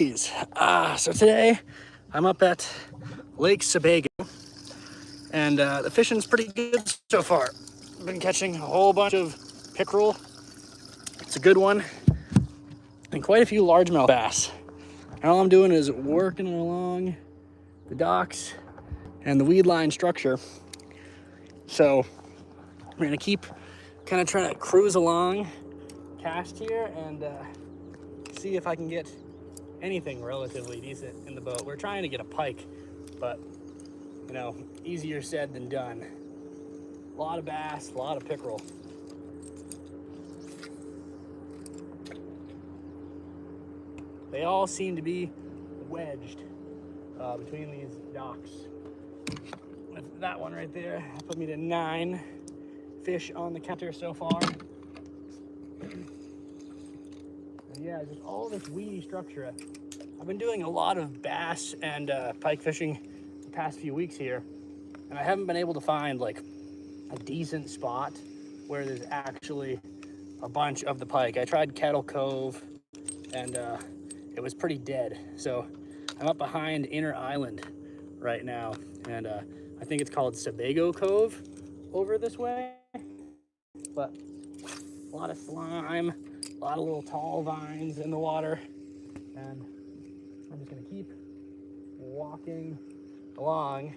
So today I'm up at Lake Sebago, and the fishing's pretty good so far. I've been catching a whole bunch of pickerel. It's a good one, and quite a few largemouth bass. And all I'm doing is working along the docks and the weed line structure. So we're gonna keep kind of trying to cruise along, cast here, and see if I can get anything relatively decent in the boat. We're trying to get a pike, but you know, easier said than done. A lot of bass, a lot of pickerel. They all seem to be wedged between these docks. With that one right there, that put me to 9 fish on the counter so far. And yeah, just all this weedy structure. I've been doing a lot of bass and pike fishing the past few weeks here, and I haven't been able to find like a decent spot where there's actually a bunch of the pike. I tried Kettle Cove, and it was pretty dead. So I'm up behind Inner Island right now, and I think it's called Sebago Cove over this way. But a lot of slime, a lot of little tall vines in the water, and I'm just gonna keep walking along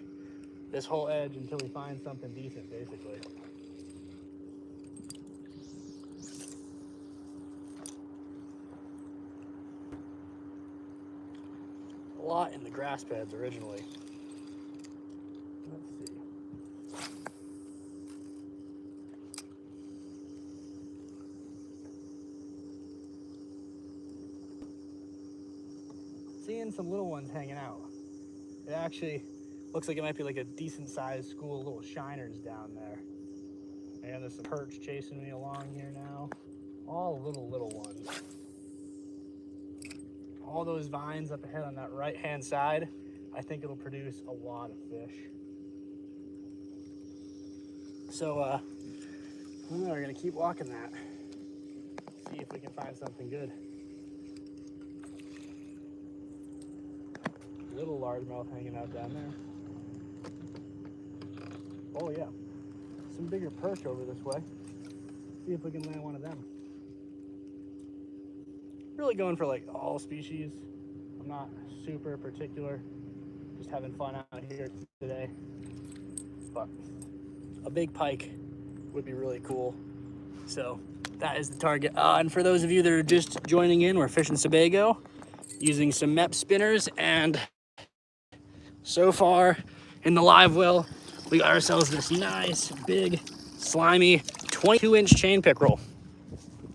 this whole edge until we find something decent, basically. A lot in the grass beds originally. Let's see. Seeing some little ones hanging out. It actually looks like it might be like a decent sized school of little shiners down there. And there's some perch chasing me along here now. All little ones. All those vines up ahead on that right hand side, I think it'll produce a lot of fish. So we're gonna keep walking that. See if we can find something good. Little largemouth hanging out down there. Oh yeah, some bigger perch over this way. See if we can land one of them. Really going for like all species. I'm not super particular, just having fun out here today. But a big pike would be really cool. So that is the target. And for those of you that are just joining in, we're fishing Sebago using some MEP spinners, and so far in the live well, we got ourselves this nice, big, slimy 22-inch chain pickerel.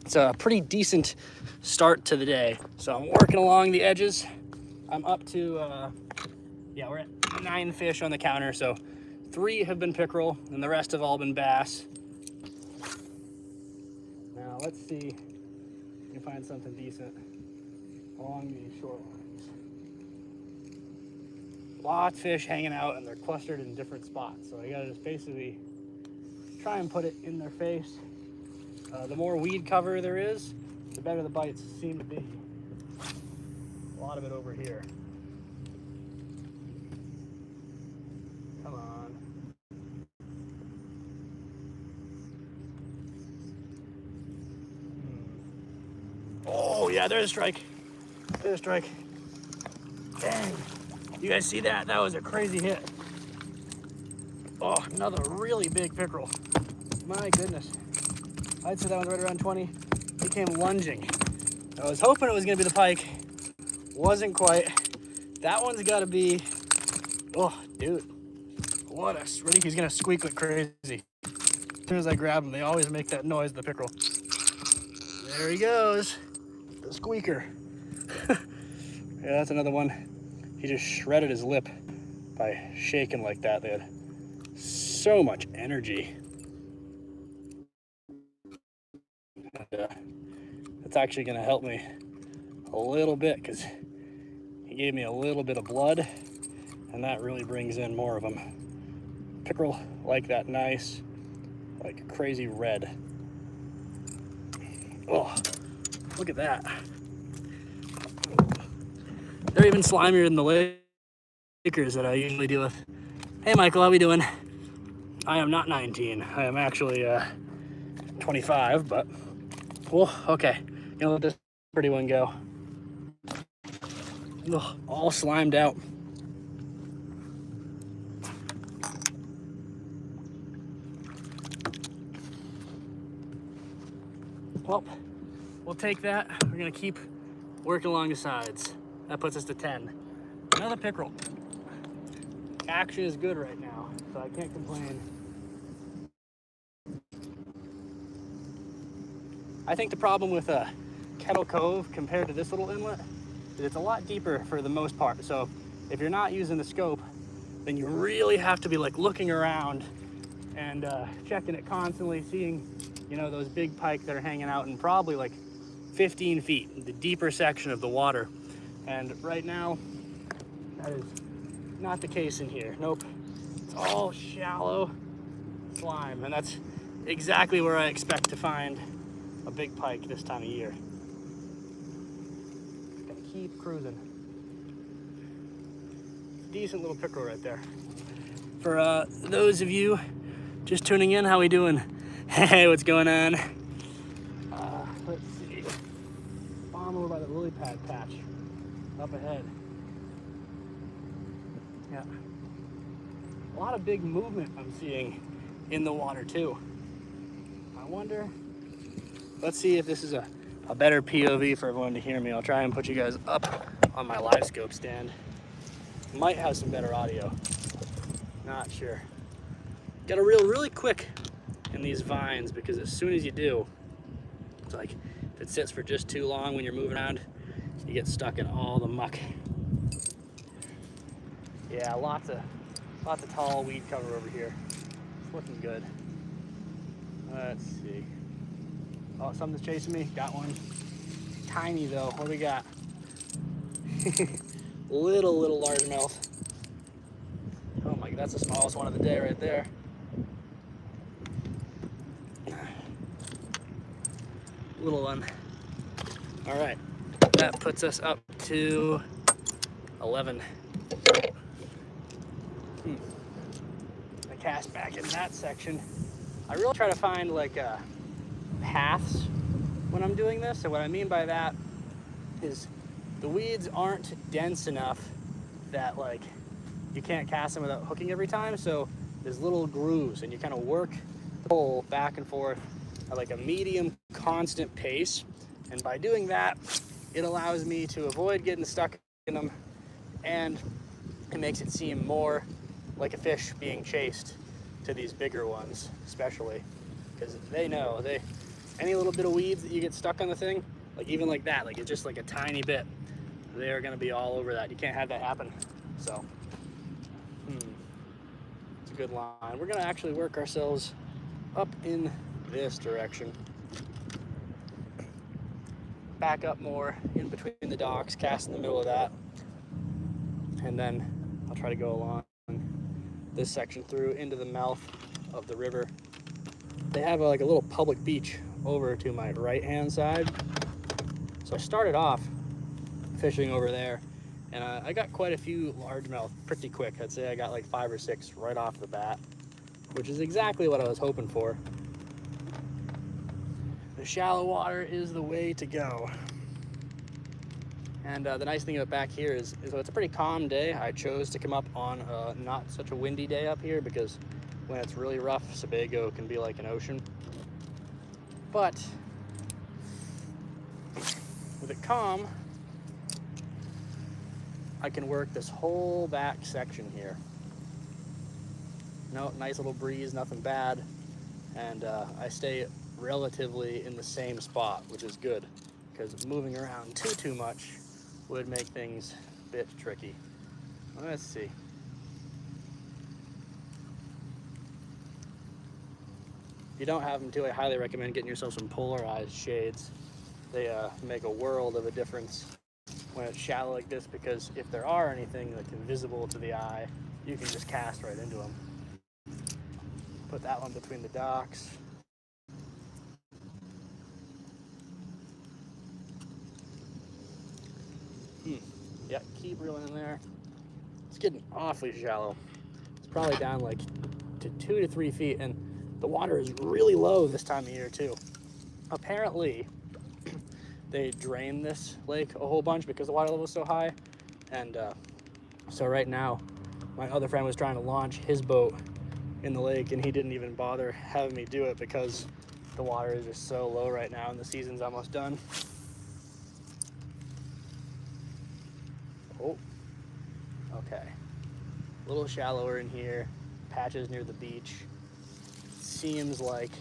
It's a pretty decent start to the day. So I'm working along the edges. I'm up to, yeah, we're at 9 fish on the counter. So 3 have been pickerel and the rest have all been bass. Now let's see if we can find something decent along these shorelines. Lots of fish hanging out, and they're clustered in different spots. So I gotta just basically try and put it in their face. The more weed cover there is, the better the bites seem to be. A lot of it over here. Come on. Oh yeah, there's a strike. There's a strike. Dang. You guys see that? That was a crazy hit. Oh, another really big pickerel. My goodness. I'd say that one's right around 20. He came lunging. I was hoping it was gonna be the pike. Wasn't quite. That one's gotta be, oh, dude. What a, he's gonna squeak like crazy. As soon as I grab him, they always make that noise, the pickerel. There he goes, the squeaker. Yeah, that's another one. He just shredded his lip by shaking like that. They had so much energy. And, that's actually gonna help me a little bit because he gave me a little bit of blood, and that really brings in more of them. Pickerel like that nice, like crazy red. Oh, look at that. They're even slimier than the Lakers that I usually deal with. Hey Michael, how we doing? I am not 19. I am actually 25, but well, okay. You know, let this pretty one go. Ugh, all slimed out. Well, we'll take that. We're gonna keep working along the sides. That puts us to 10. Another pickerel. Action is good right now, so I can't complain. I think the problem with Kettle Cove compared to this little inlet is it's a lot deeper for the most part. So if you're not using the scope, then you really have to be like looking around and checking it constantly, seeing, you know, those big pike that are hanging out in probably like 15 feet, the deeper section of the water. And right now, that is not the case in here. Nope, it's all shallow slime, and that's exactly where I expect to find a big pike this time of year. Just gonna keep cruising. Decent little pickerel right there. For those of you just tuning in, how we doing? Hey, what's going on? Let's see. Bomb over by the lily pad patch, up ahead. Yeah. A lot of big movement I'm seeing in the water too. I wonder, let's see if this is a better POV for everyone to hear me. I'll try and put you guys up on my live scope stand. Might have some better audio. Not sure. Gotta reel really quick in these vines, because as soon as you do, it's like if it sits for just too long when you're moving around, you get stuck in all the muck. Yeah, lots of tall weed cover over here. It's looking good. Let's see. Oh, something's chasing me. Got one. Tiny though. What do we got? little largemouth. Oh my, that's the smallest one of the day right there. Little one. All right, that puts us up to 11. I cast back in that section. I really try to find like paths when I'm doing this. And what I mean by that is the weeds aren't dense enough that like you can't cast them without hooking every time. So there's little grooves, and you kind of work the pole back and forth at like a medium constant pace. And by doing that, it allows me to avoid getting stuck in them, and it makes it seem more like a fish being chased to these bigger ones, especially because they know any little bit of weeds that you get stuck on the thing, like even like that, like it's just like a tiny bit, they're gonna be all over that. You can't have that happen. So it's a good line. We're gonna actually work ourselves up in this direction, back up more in between the docks, cast in the middle of that, and then I'll try to go along this section through into the mouth of the river. They have like a little public beach over to my right hand side, so I started off fishing over there, and I got quite a few largemouth pretty quick. I'd say I got like 5 or 6 right off the bat, which is exactly what I was hoping for. The shallow water is the way to go. And the nice thing about back here is it's a pretty calm day. I chose to come up on not such a windy day up here, because when it's really rough, Sebago can be like an ocean. But with it calm, I can work this whole back section here. No, nice little breeze, nothing bad. And I stay relatively in the same spot, which is good, because moving around too much would make things a bit tricky. Let's see. If you don't have them too, I highly recommend getting yourself some polarized shades. They make a world of a difference when it's shallow like this, because if there are anything like invisible to the eye, you can just cast right into them. Put that one between the docks. Yep, keep reeling in there. It's getting awfully shallow. It's probably down like to 2 to 3 feet, and the water is really low this time of year too. Apparently, they drained this lake a whole bunch because the water level was so high, and so right now, my other friend was trying to launch his boat in the lake, and he didn't even bother having me do it because the water is just so low right now, and the season's almost done. Oh, okay. A little shallower in here, patches near the beach. Seems like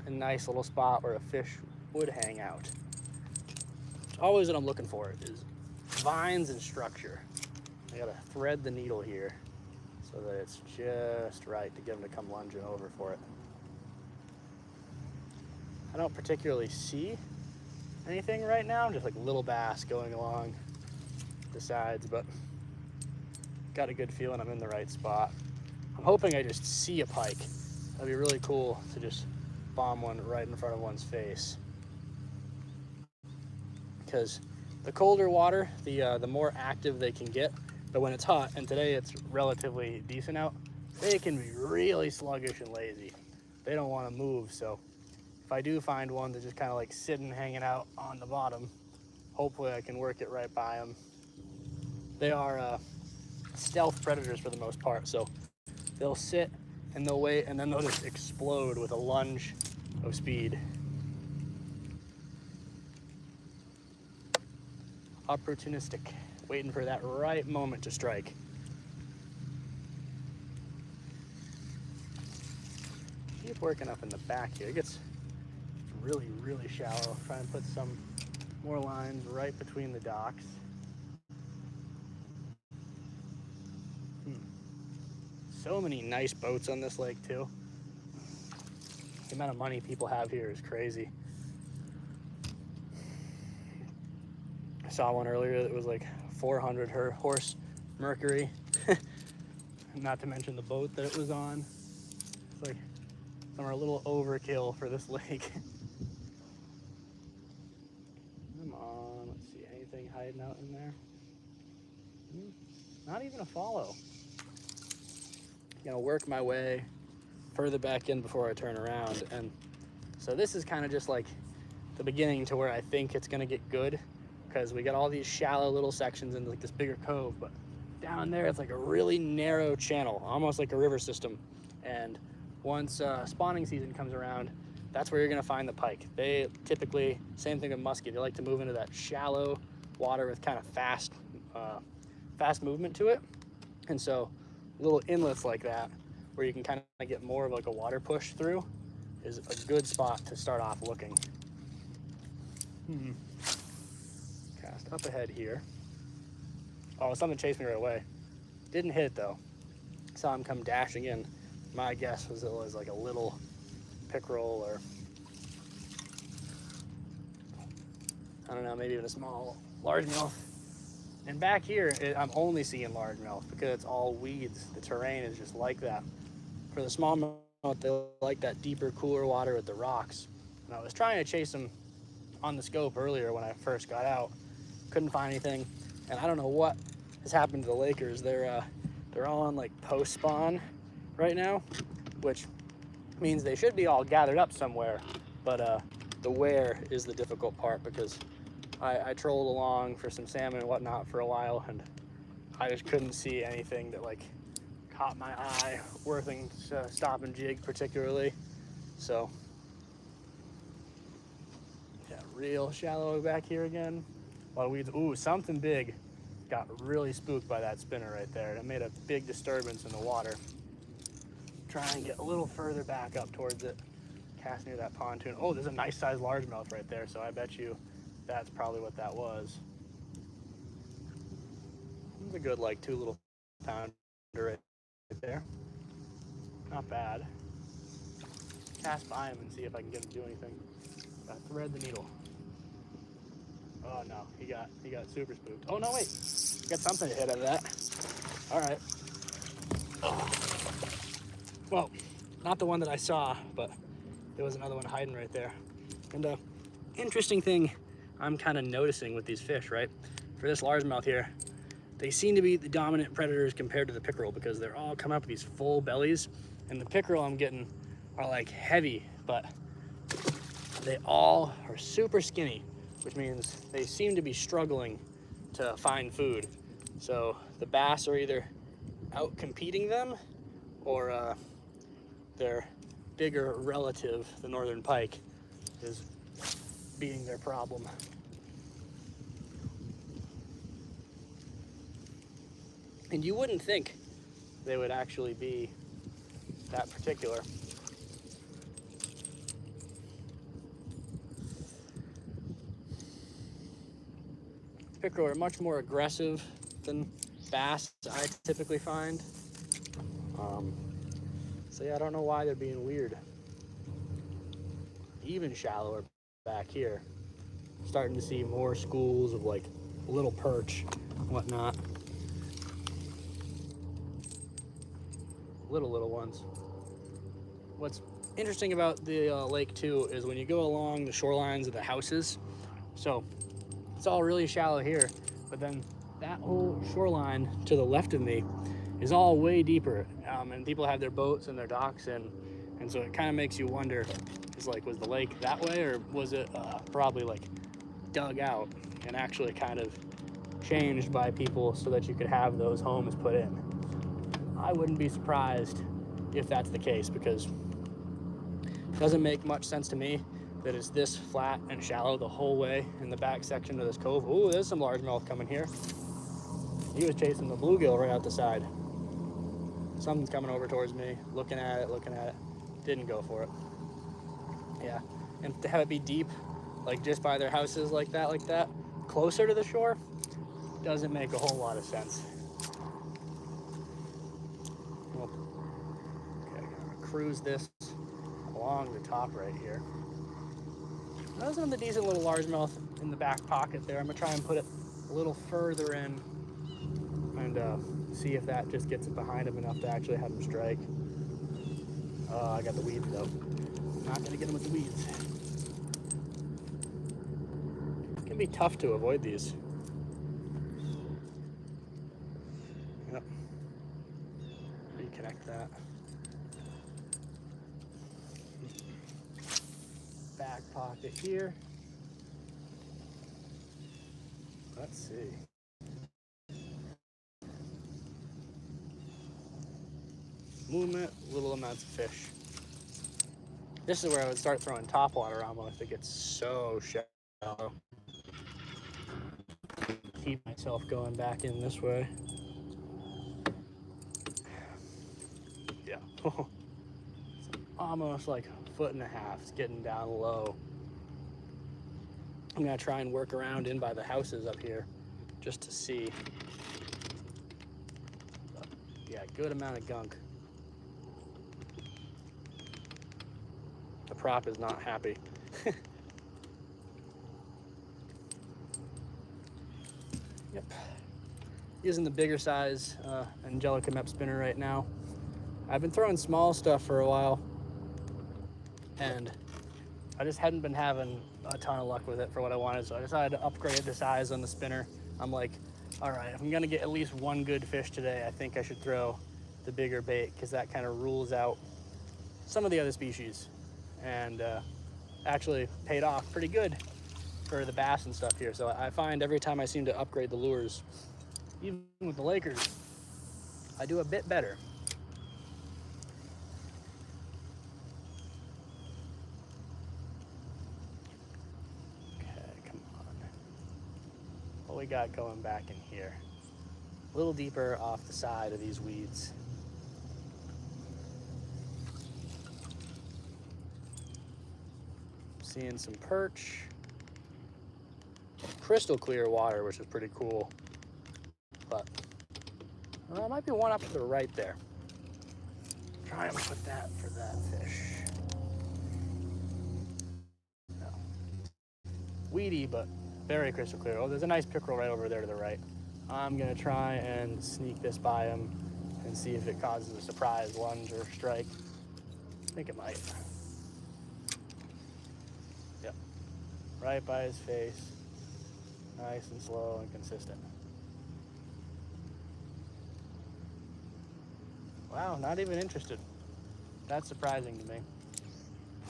a nice little spot where a fish would hang out. It's always what I'm looking for is vines and structure. I gotta thread the needle here so that it's just right to get him to come lunging over for it. I don't particularly see anything right now, just like little bass going along the sides, but got a good feeling I'm in the right spot. I'm hoping I just see a pike. That'd be really cool to just bomb one right in front of one's face. Because the colder water, the more active they can get. But when it's hot, and today it's relatively decent out, they can be really sluggish and lazy. They don't want to move, so if I do find one that's just kind of like sitting, hanging out on the bottom, hopefully I can work it right by them. They are stealth predators for the most part, so they'll sit and they'll wait, and then they'll just explode with a lunge of speed. Opportunistic, waiting for that right moment to strike. Keep working up in the back here. It gets really, really shallow. Try and put some more lines right between the docks. So many nice boats on this lake too. The amount of money people have here is crazy. I saw one earlier that was like 400 horse Mercury. Not to mention the boat that it was on. It's like some are a little overkill for this lake. Come on, let's see, anything hiding out in there? Not even a follow. Gonna work my way further back in before I turn around, and so this is kind of just like the beginning to where I think it's gonna get good, because we got all these shallow little sections in like this bigger cove, but down there it's like a really narrow channel, almost like a river system. And once spawning season comes around, that's where you're gonna find the pike. They typically, same thing with muskie, they like to move into that shallow water with kind of fast movement to it. And so little inlets like that, where you can kind of get more of like a water push through, is a good spot to start off looking. Cast up ahead here. Oh, something chased me right away. Didn't hit though. Saw him come dashing in. My guess was it was like a little pickerel, or I don't know, maybe even a small largemouth. And back here, I'm only seeing largemouth because it's all weeds. The terrain is just like that. For the smallmouth, they like that deeper, cooler water with the rocks. And I was trying to chase them on the scope earlier when I first got out. Couldn't find anything. And I don't know what has happened to the Lakers. They're all on like post spawn right now, which means they should be all gathered up somewhere. But the where is the difficult part, because I trolled along for some salmon and whatnot for a while, and I just couldn't see anything that like caught my eye worth stop and jig particularly. So yeah, real shallow back here again. A lot of weeds. Ooh, something big got really spooked by that spinner right there, and it made a big disturbance in the water. Try and get a little further back up towards it. Cast near that pontoon. Oh, there's a nice sized largemouth right there, so I bet you that's probably what that was. It's a good like 2 little pounder right there. Not bad. Cast by him and see if I can get him to do anything. Gotta thread the needle. Oh no, he got super spooked. Oh no, wait, got something to hit out of that. All right. Oh. Well, not the one that I saw, but there was another one hiding right there. And interesting thing I'm kind of noticing with these fish, right? for this largemouth here, they seem to be the dominant predators compared to the pickerel because they're all coming up with these full bellies, and the pickerel I'm getting are like heavy, but they all are super skinny, which means they seem to be struggling to find food. So the bass are either out competing them, or their bigger relative, the northern pike, is being their problem. And you wouldn't think they would actually be that particular. Pickerel are much more aggressive than bass, I typically find. So yeah, I don't know why they're being weird. Even shallower back here, starting to see more schools of like little perch and whatnot. Little ones. What's interesting about the lake too is when you go along the shorelines of the houses, so it's all really shallow here, but then that whole shoreline to the left of me is all way deeper, and people have their boats and their docks in, and so it kind of makes you wonder, is like, was the lake that way, or was it probably like dug out and actually kind of changed by people so that you could have those homes put in? I wouldn't be surprised if that's the case, because it doesn't make much sense to me that it's this flat and shallow the whole way in the back section of this cove. Ooh, there's some largemouth coming here. He was chasing the bluegill right out the side. Something's coming over towards me, looking at it, didn't go for it. Yeah, and to have it be deep, like just by their houses like that, closer to the shore, doesn't make a whole lot of sense. Well, okay, I'm gonna cruise this along the top right here. Those are the decent little largemouth in the back pocket there. I'm gonna try and put it a little further in and see if that just gets it behind him enough to actually have him strike. I got the weeds though. Not gonna get him with the weeds. It can be tough to avoid these. Yep. Reconnect that. Back pocket here. Let's see. Movement, little amounts of fish. This is where I would start throwing topwater almost. It gets so shallow. Keep myself going back in this way. Yeah. It's almost like a foot and a half. It's getting down low. I'm gonna try and work around in by the houses up here just to see. But yeah, good amount of gunk. The prop is not happy. Yep. Using the bigger size Angelica Mep spinner right now. I've been throwing small stuff for a while, and I just hadn't been having a ton of luck with it for what I wanted, so I decided to upgrade the size on the spinner. I'm like, all right, if I'm gonna get at least one good fish today, I think I should throw the bigger bait, because that kind of rules out some of the other species, and actually paid off pretty good for the bass and stuff here. So I find every time I seem to upgrade the lures, even with the Lakers, I do a bit better. Okay, come on. What we got going back in here? A little deeper off the side of these weeds. Seeing some perch. Crystal clear water, which is pretty cool. But there might be one up to the right there. Try and put that for that fish. No. Weedy, but very crystal clear. Oh, there's a nice pickerel right over there to the right. I'm gonna try and sneak this by him and see if it causes a surprise lunge or strike. I think it might. Yep. Right by his face. Nice and slow and consistent. Wow, not even interested. That's surprising to me.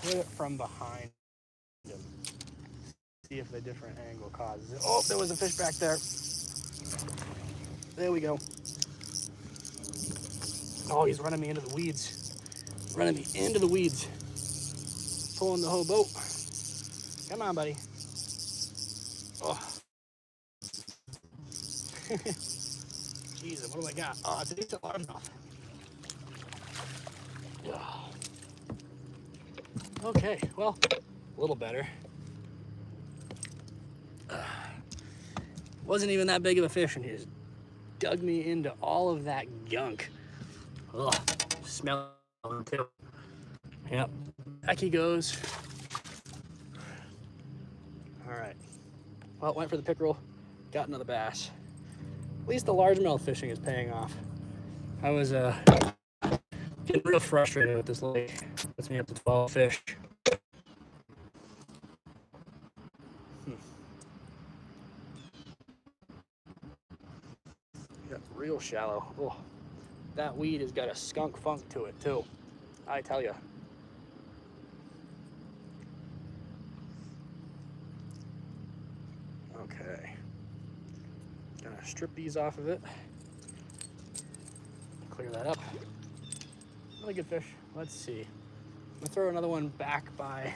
Put it from behind him. See if the different angle causes it. Oh, there was a fish back there. There we go. Oh, he's running me into the weeds. Running me into the weeds. Pulling the whole boat. Come on, buddy. Oh. Jesus, what do I got? Oh, it's a decent largemouth. Okay, well, a little better. Wasn't even that big of a fish, and he just dug me into all of that gunk. Ugh, smell him too. Yep, back he goes. All right, well, went for the pickerel, got another bass. At least the largemouth fishing is paying off. I was getting real frustrated with this lake. Puts me up to 12 fish. Got real shallow. Oh, that weed has got a skunk funk to it too, I tell you. Okay, gonna strip these off of it. Clear that up. Really good fish. Let's see. I'm gonna throw another one back by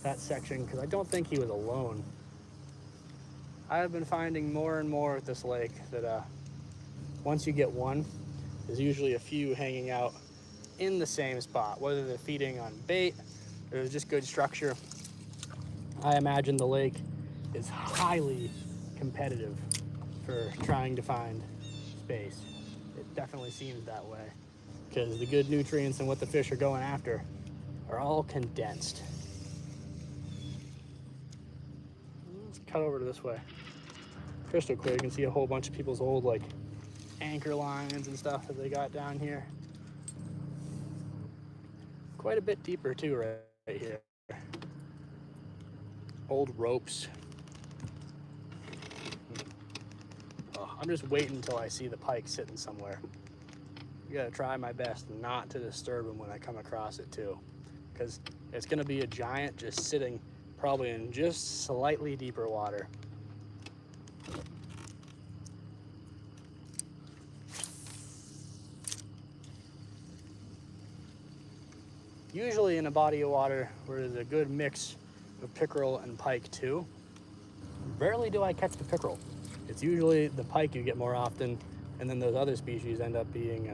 that section because I don't think he was alone. I have been finding more and more at this lake that once you get one, there's usually a few hanging out in the same spot, whether they're feeding on bait or there's just good structure. I imagine the lake is highly competitive for trying to find space. It definitely seems that way because the good nutrients and what the fish are going after are all condensed. Let's cut over to this way. Crystal clear, you can see a whole bunch of people's old like anchor lines and stuff that they got down here. Quite a bit deeper too right here. Old ropes. Oh, I'm just waiting until I see the pike sitting somewhere. I gotta try my best not to disturb him when I come across it too, because it's gonna be a giant just sitting probably in just slightly deeper water. Usually in a body of water where there's a good mix of pickerel and pike too, rarely do I catch the pickerel. It's usually the pike you get more often, and then those other species end up being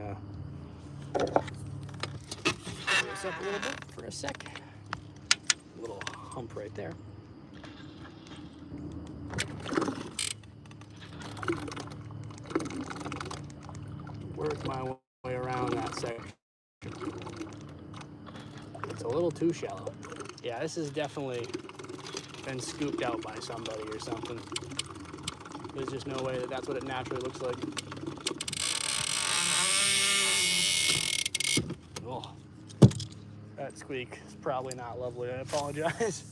this up a little bit for a sec. A little hump right there. Work my way around that section. It's a little too shallow. Yeah, this has definitely been scooped out by somebody or something. There's just no way that that's what it naturally looks like. Oh, that squeak is probably not lovely. I apologize.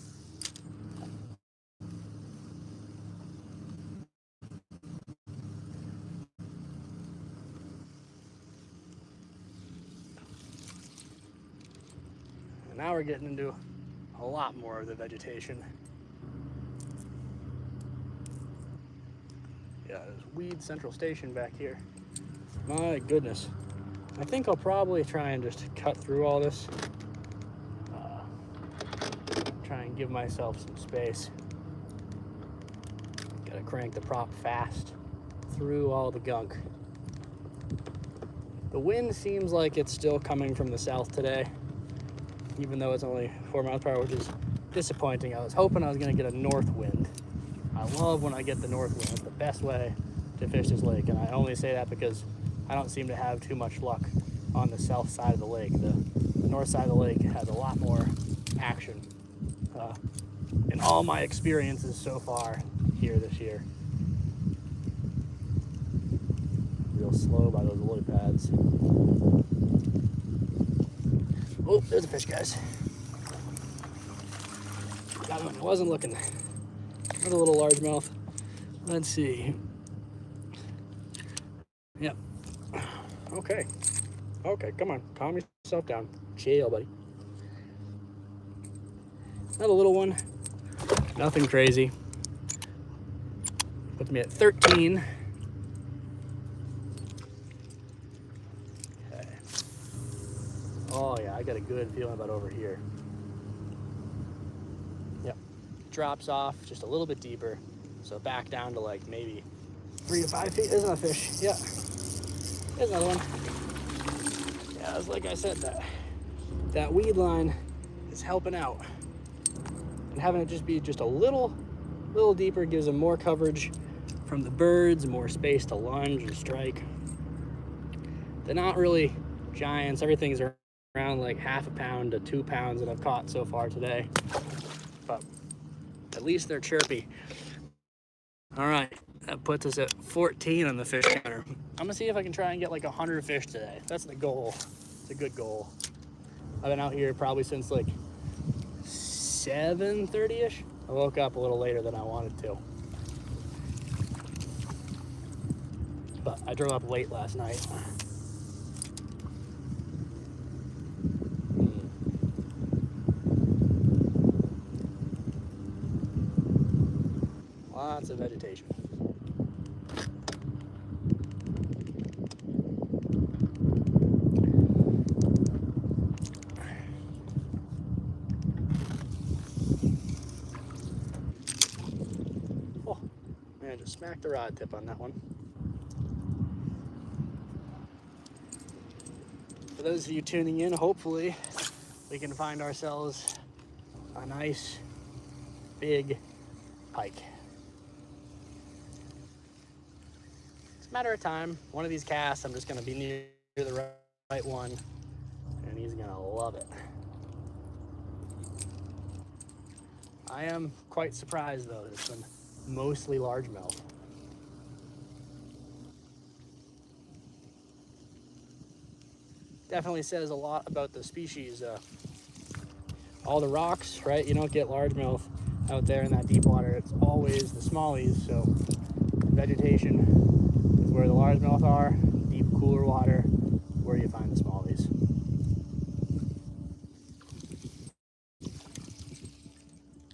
Now we're getting into a lot more of the vegetation. Yeah, there's Weed Central Station back here. My goodness. I think I'll probably try and just cut through all this. Try and give myself some space. Gotta crank the prop fast through all the gunk. The wind seems like it's still coming from the south today, even though it's only 4 miles per hour, which is disappointing. I was hoping I was gonna get a north wind. I love when I get the north wind. It's the best way to fish this lake, and I only say that because I don't seem to have too much luck on the south side of the lake. The north side of the lake has a lot more action in all my experiences so far here this year. Real slow by those lily pads. Oh, there's a fish, guys. Got him. I wasn't looking. Another little largemouth. Let's see. Yep. Okay. Okay, come on. Calm yourself down. Chill, buddy. Another little one. Nothing crazy. Puts me at 13. Okay. Oh, yeah, I got a good feeling about over here. Yep. Drops off just a little bit deeper. So back down to like maybe 3 to 5 feet. There's another fish. Yeah. There's another one. Yeah, it's like I said, that weed line is helping out. And having it just be just a little deeper gives them more coverage from the birds, more space to lunge and strike. They're not really giants. Everything's around like ½ a pound to 2 pounds that I've caught so far today. But at least they're chirpy. All right, that puts us at 14 on the fish counter. I'm gonna see if I can try and get like 100 fish today. That's the goal. It's a good goal. I've been out here probably since like 7:30ish. I woke up a little later than I wanted to. But I drove up late last night. Lots of vegetation. Oh, man, just smacked the rod tip on that one. For those of you tuning in, hopefully we can find ourselves a nice big pike. It's a matter of time. One of these casts, I'm just going to be near the right one, and he's going to love it. I am quite surprised, though, that it's been mostly largemouth. Definitely says a lot about the species. All the rocks, right? You don't get largemouth out there in that deep water. It's always the smallies. So vegetation is where the largemouth are. Deep, cooler water, where you find the smallies.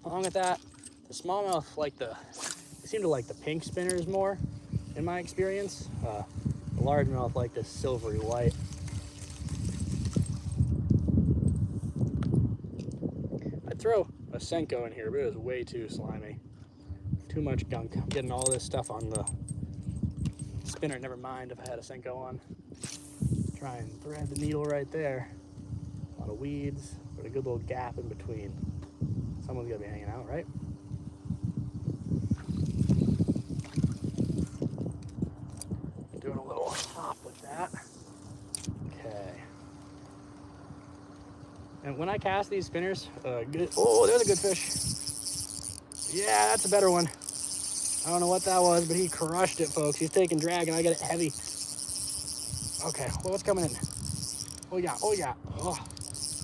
Along with that, the smallmouth they seem to like the pink spinners more, in my experience. The largemouth like this silvery white. I'd throw a Senko in here, but it was way too slimy. Too much gunk. I'm getting all this stuff on the spinner. Never mind if I had a Senko on. Try and thread the needle right there. A lot of weeds, but a good little gap in between. Someone's gonna be hanging out, right? Doing a little hop with that. Okay. And when I cast these spinners, oh, there's a good fish. Yeah, that's a better one. I don't know what that was, but he crushed it, folks. He's taking drag, and I got it heavy. Okay, well, what's coming in? Oh, yeah, oh, yeah. Oh,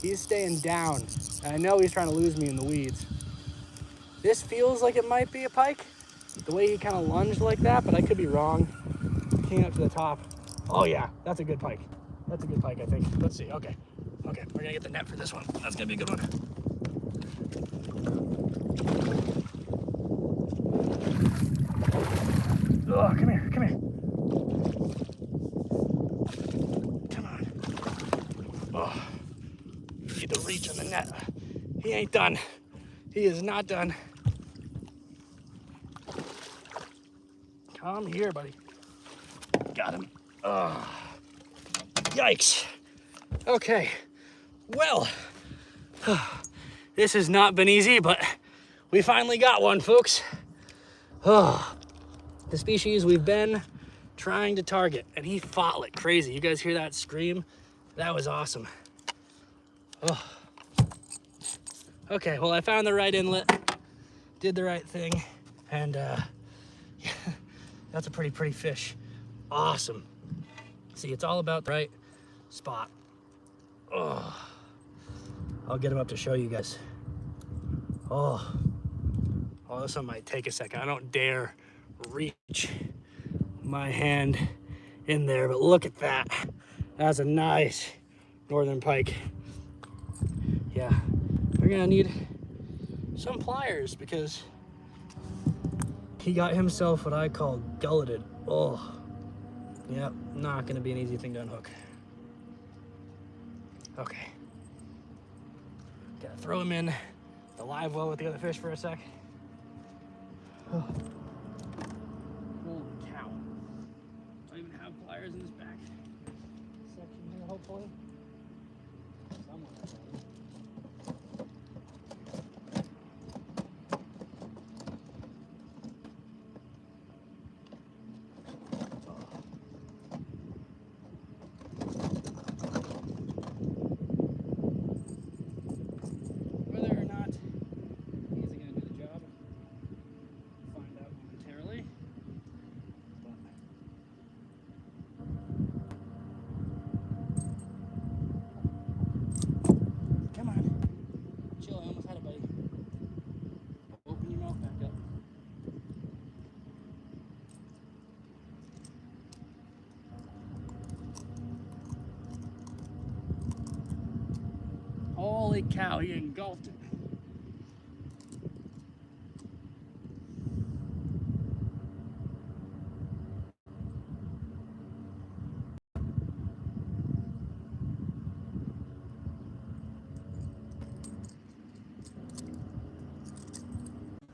he's staying down. And I know he's trying to lose me in the weeds. This feels like it might be a pike, the way he kind of lunged like that, but I could be wrong. Came up to the top. Oh, yeah, that's a good pike. That's a good pike, I think. Let's see, okay. Okay, we're gonna get the net for this one. That's gonna be a good one. Oh, come here, come here. Come on. Oh, need to reach on the net. He ain't done. He is not done. Come here, buddy. Got him. Oh, yikes. Okay. Well, this has not been easy, but we finally got one, folks. Oh, the species we've been trying to target, and he fought like crazy. You guys hear that scream? That was awesome. Oh. Okay, well, I found the right inlet, did the right thing, and yeah, that's a pretty fish. Awesome. See, it's all about the right spot. Oh, I'll get him up to show you guys. Oh, this one might take a second. I don't dare reach my hand in there, but look at that. That's a nice northern pike. Yeah, we're gonna need some pliers because he got himself what I call gulleted. Oh, yep, not gonna be an easy thing to unhook. Okay, gotta throw him in the live well with the other fish for a sec. Oh. Holy cow. Do I even have pliers in this back section here, hopefully? Somewhere. Whether or not he's going to do the job, we'll find out momentarily. Come on. Chill, I almost had it, buddy. Open your mouth back up. Holy cow, he engulfed it.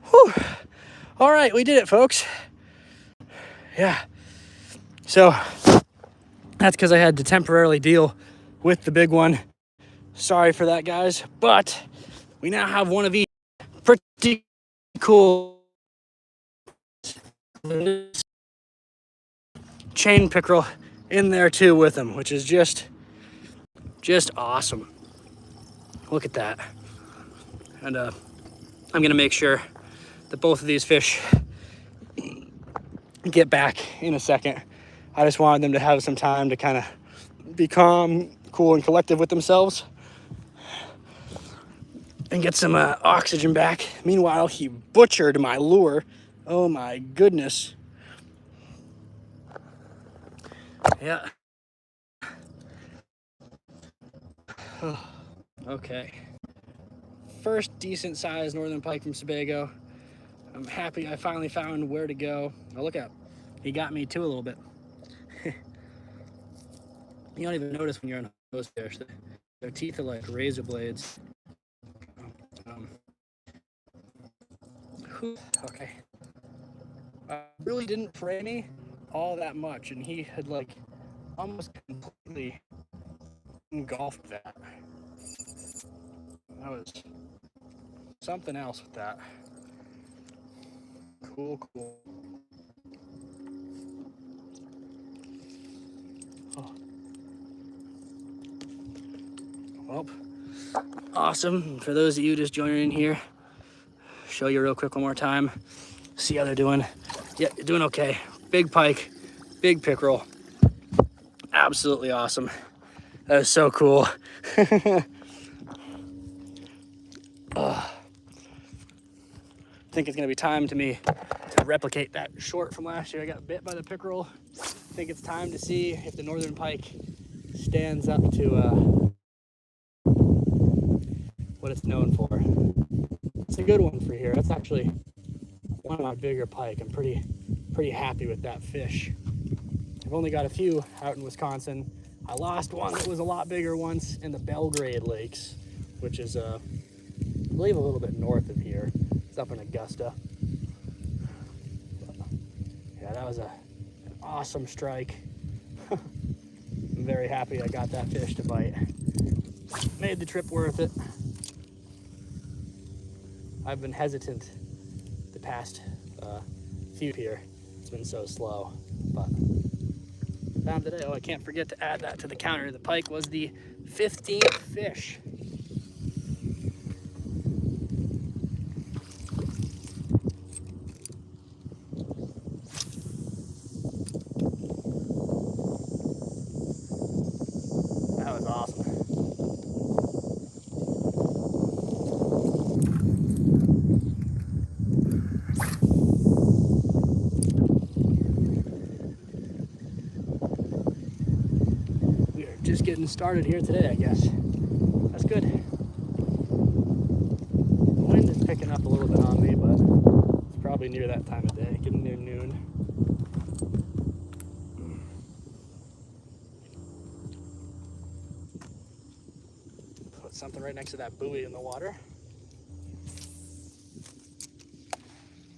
Whew. All right, we did it, folks. Yeah. So that's because I had to temporarily deal with the big one. Sorry for that, guys. But we now have one of each. Pretty cool chain pickerel in there too with him, which is just awesome. Look at that. And I'm gonna make sure that both of these fish get back in a second. I just wanted them to have some time to kind of be calm, cool, and collective with themselves and get some oxygen back. Meanwhile, he butchered my lure. Oh my goodness. Yeah. Okay. First decent sized northern pike from Sebago. I'm happy I finally found where to go. Oh, look out. He got me too a little bit. You don't even notice when you're on a nose fish. Their teeth are like razor blades. Okay. Really didn't prey me all that much, and he had like almost completely engulfed that. That was something else with that. Cool. Oh. Well, awesome. For those of you just joining in here, show you real quick one more time. See how they're doing. Yeah, you're doing okay. Big pike, big pickerel. Absolutely awesome. That is so cool. I think it's gonna be time to me to replicate that short from last year. I got bit by the pickerel. I think it's time to see if the northern pike stands up to what it's known for. It's a good one for here. That's actually one of my bigger pike. I'm pretty happy with that fish. I've only got a few out in Wisconsin. I lost one that was a lot bigger once in the Belgrade Lakes, which is I believe a little bit north of here. It's up in Augusta. Yeah, that was an awesome strike. I'm very happy I got that fish to bite. Made the trip worth it. I've been hesitant the past few here. It's been so slow, but found today. Oh, I can't forget to add that to the counter. The pike was the 15th fish. That was awesome. just getting started here today, I guess. That's good. The wind is picking up a little bit on me, but it's probably near that time of day, getting near noon. Put something right next to that buoy in the water.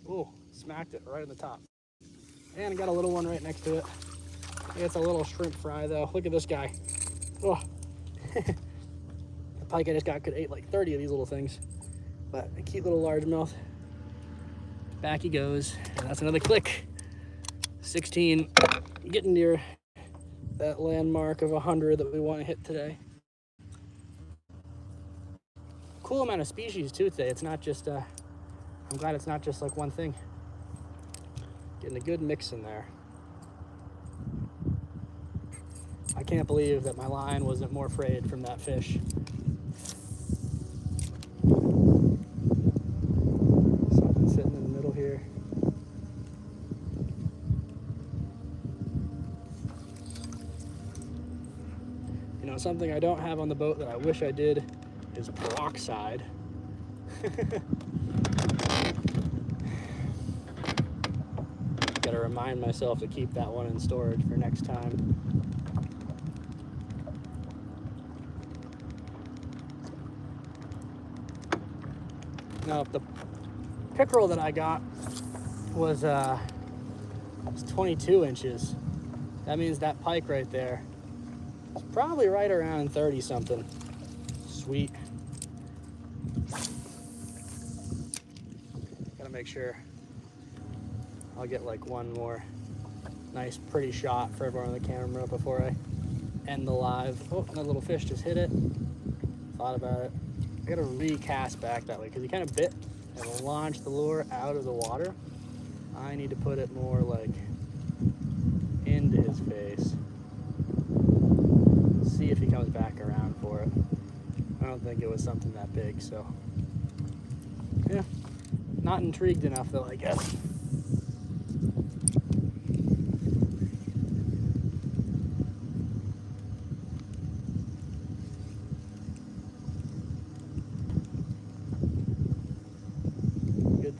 Ooh, smacked it right in the top. And I got a little one right next to it. It's a little shrimp fry though. Look at this guy. Oh. The pike I just got could ate like 30 of these little things. But a cute little largemouth. Back he goes. And that's another click. 16. Getting near that landmark of 100 that we want to hit today. Cool amount of species too today. It's not just, I'm glad it's not just like one thing. Getting a good mix in there. I can't believe that my line wasn't more frayed from that fish. Something sitting in the middle here. You know, something I don't have on the boat that I wish I did is peroxide. Gotta remind myself to keep that one in storage for next time. Now, if the pickerel that I got was 22 inches, that means that pike right there is probably right around 30 something. Sweet. Gotta make sure I'll get like one more nice pretty shot for everyone on the camera before I end the live. Oh, that little fish just hit it. Thought about it. I gotta recast back that way because he kind of bit and launched the lure out of the water. I need to put it more like into his face. See if he comes back around for it. I don't think it was something that big, so yeah, not intrigued enough though, I guess.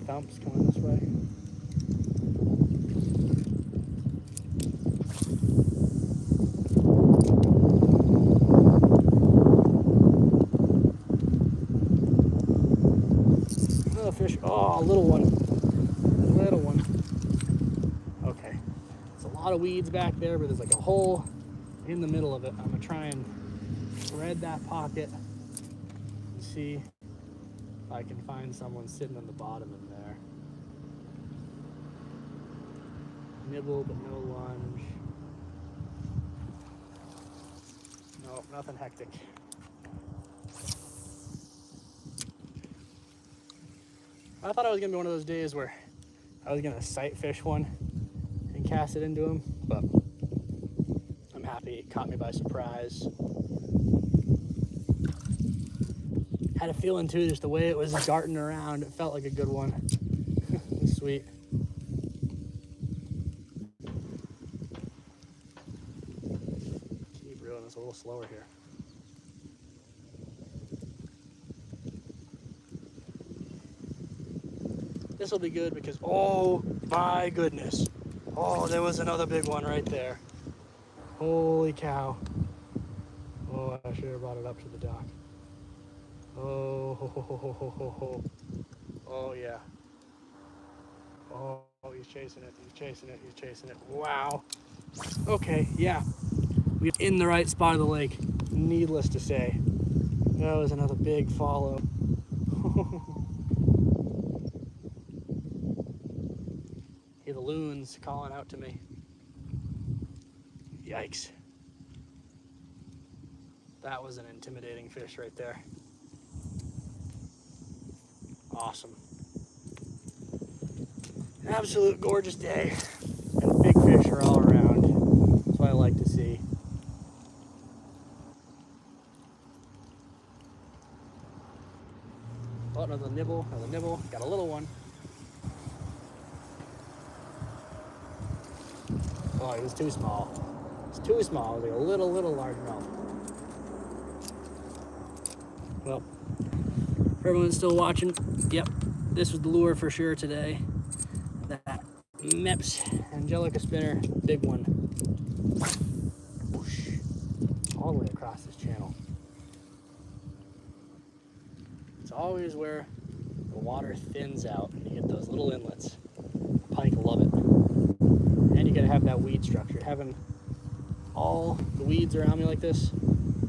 Thumps coming this way. Another fish. Oh, a little one. Little one. Okay. There's a lot of weeds back there, but there's like a hole in the middle of it. I'm gonna try and thread that pocket and see if I can find someone sitting on the bottom in there. Nibble, but no lunge. Nope, nothing hectic. I thought it was gonna be one of those days where I was gonna sight fish one and cast it into him, but I'm happy it caught me by surprise. Had a feeling too, just the way it was darting around, it felt like a good one. It was sweet. Keep reeling this a little slower here. This will be good because, oh my goodness. Oh, there was another big one right there. Holy cow. Oh, I should have brought it up to the dock. Oh, ho, ho, ho, ho, ho, ho, ho. Oh, yeah. Oh, he's chasing it, he's chasing it, he's chasing it. Wow. Okay, yeah. We're in the right spot of the lake, needless to say. That was another big follow. Hear the loons calling out to me. Yikes. That was an intimidating fish right there. Awesome. Absolute gorgeous day. And big fish are all around. That's what I like to see. Oh, another nibble, another nibble. Got a little one. Oh, he was too small. It's too small. It was like a little largemouth. Well, for everyone still watching, yep, this was the lure for sure today. That Meps Angelica spinner, big one. Whoosh, all the way across this channel. It's always where the water thins out and you get those little inlets. Pike love it. And you gotta have that weed structure. Having all the weeds around me like this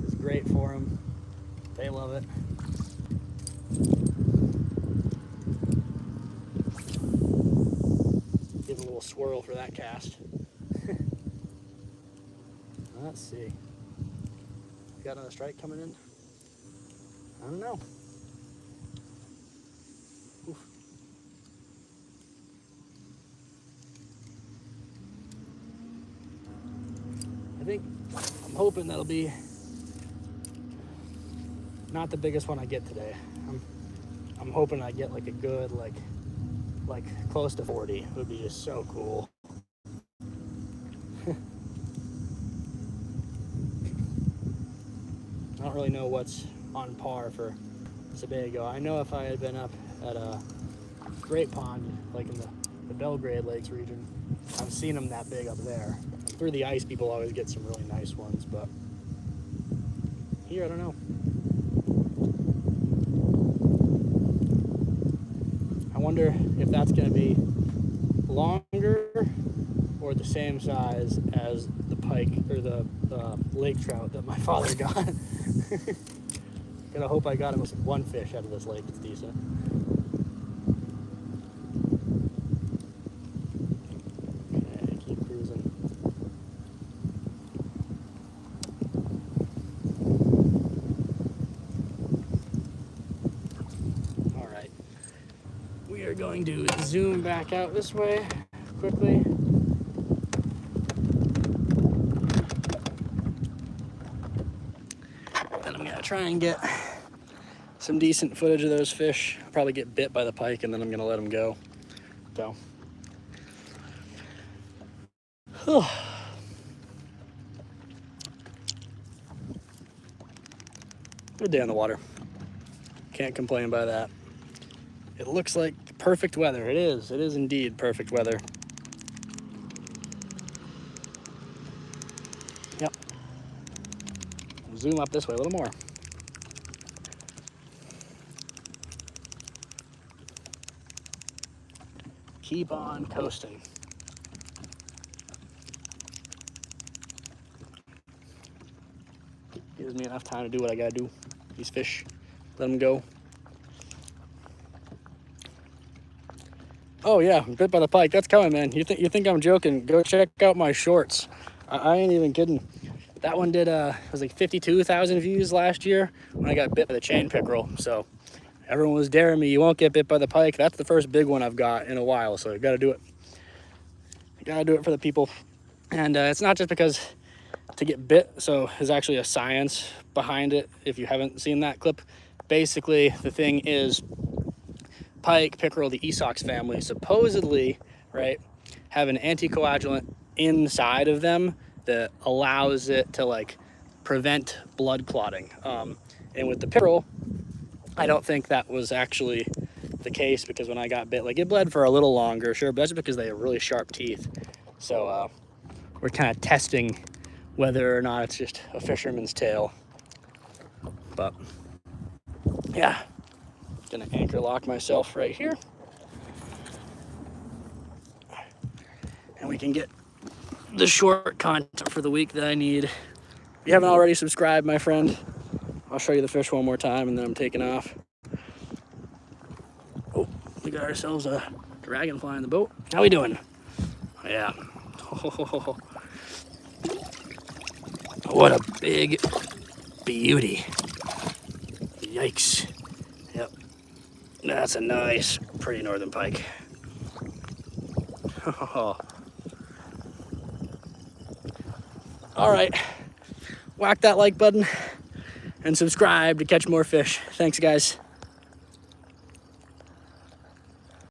is great for them. They love it. Give a little swirl for that cast. Let's see. Got another strike coming in? I don't know. Oof. I'm hoping that'll be not the biggest one I get today. I'm hoping I get like a good, like close to 40. It would be just so cool. I don't really know what's on par for Sebago. I know if I had been up at a Great Pond, like in the Belgrade Lakes region, I've seen them that big up there. Through the ice, people always get some really nice ones, but here, I don't know. I wonder if that's going to be longer or the same size as the pike or the lake trout that my father got. Gonna hope I got him with one fish out of this lake. It's decent. Okay, keep cruising. All right, we are going to zoom back out this way quickly. Try and get some decent footage of those fish. I'll probably get bit by the pike and then I'm gonna let them go. So, good day on the water. Can't complain by that. It looks like perfect weather. It is indeed perfect weather. Yep. Zoom up this way a little more. Keep on coasting. Gives me enough time to do what I gotta do. These fish, let them go. Oh yeah, bit by the pike. That's coming, man. You think I'm joking? Go check out my shorts. I ain't even kidding. That one did it was like 52,000 views last year when I got bit by the chain pickerel. So everyone was daring me, you won't get bit by the pike. That's the first big one I've got in a while, so you gotta do it. You gotta do it for the people. And it's not just because to get bit, so there's actually a science behind it if you haven't seen that clip. Basically, the thing is pike, pickerel, the Esox family, supposedly, right, have an anticoagulant inside of them that allows it to like prevent blood clotting. And with the pickerel, I don't think that was actually the case, because when I got bit, like it bled for a little longer, sure, but that's because they have really sharp teeth. So we're kind of testing whether or not it's just a fisherman's tale. But yeah, gonna anchor lock myself right here. And we can get the short content for the week that I need. If you haven't already subscribed, my friend, I'll show you the fish one more time and then I'm taking off. Oh, we got ourselves a dragonfly in the boat. How we doing? Yeah. Oh, what a big beauty. Yikes. Yep. That's a nice, pretty northern pike. All right. Whack that like button and subscribe to catch more fish. Thanks, guys.